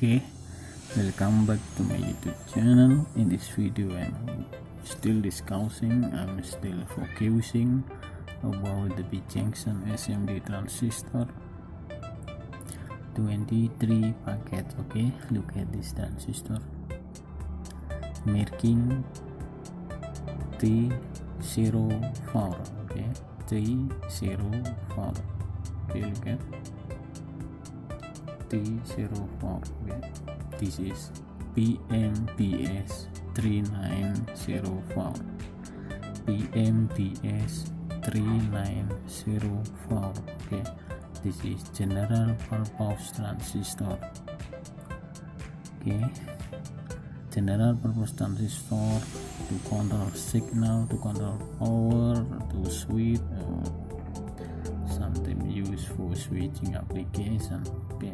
Okay, welcome back to my YouTube channel. In this video I'm still focusing about the B-junction SMD transistor 23 packet. Okay, look at this transistor marking t04. Okay, t04. Okay, look at t04. Okay, this is PMPS 3904. PMPS 3904. Okay, this is general purpose transistor. Okay, general purpose transistor to control signal, to control power, to switch, or sometimes used for switching application. Okay,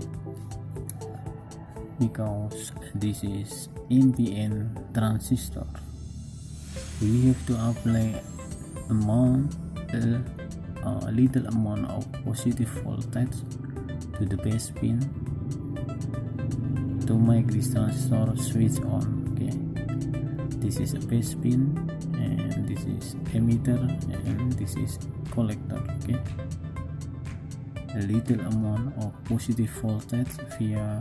because this is NPN transistor, we have to apply a little amount of positive voltage to the base pin to make this transistor switch on. Okay, this is a base pin, and this is emitter, and this is collector. Okay, a little amount of positive voltage via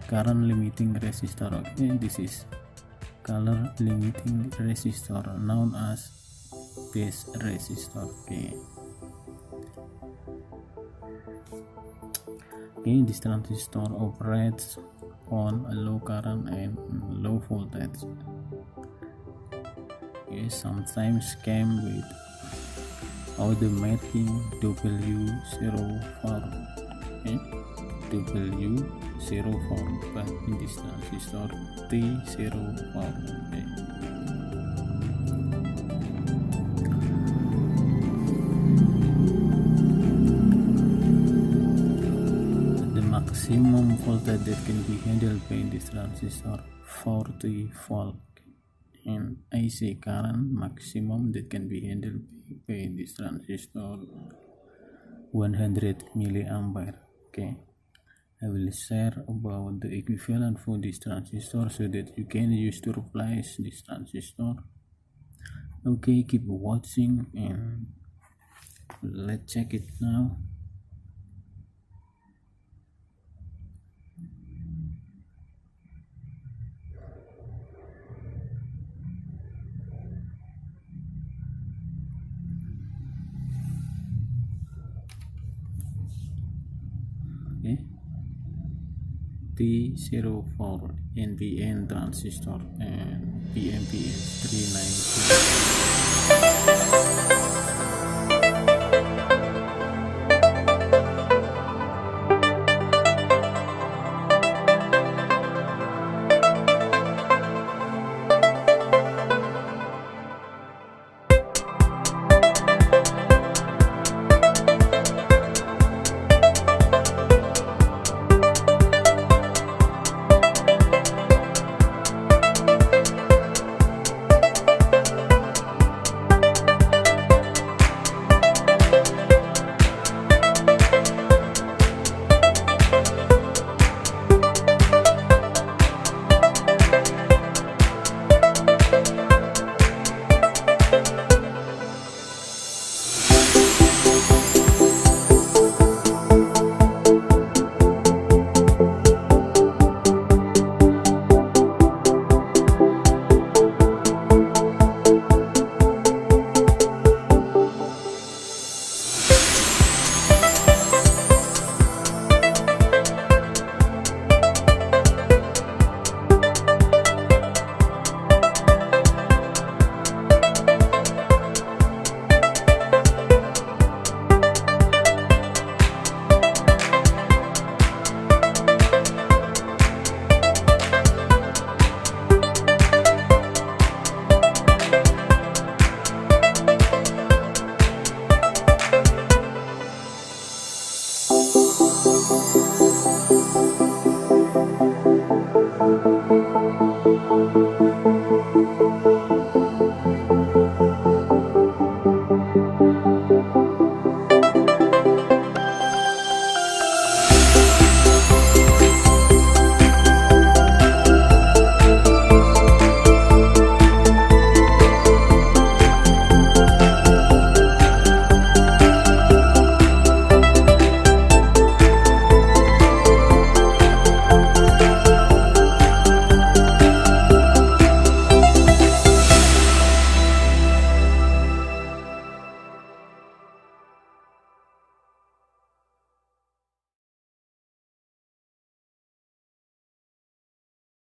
current limiting resistor. Okay, this is color limiting resistor known as base resistor. Okay, this transistor operates on a low current and low voltage. Okay, sometimes came with automatic W04. Okay, W04, but in this transistor T04. Okay, the maximum voltage that can be handled by this transistor 40 volt, and AC current maximum that can be handled by this transistor 100 milliampere. Okay, I will share about the equivalent for this transistor so that you can use to replace this transistor. Okay, keep watching and let's check it now. Okay, T04 NPN transistor and PMPS 3904.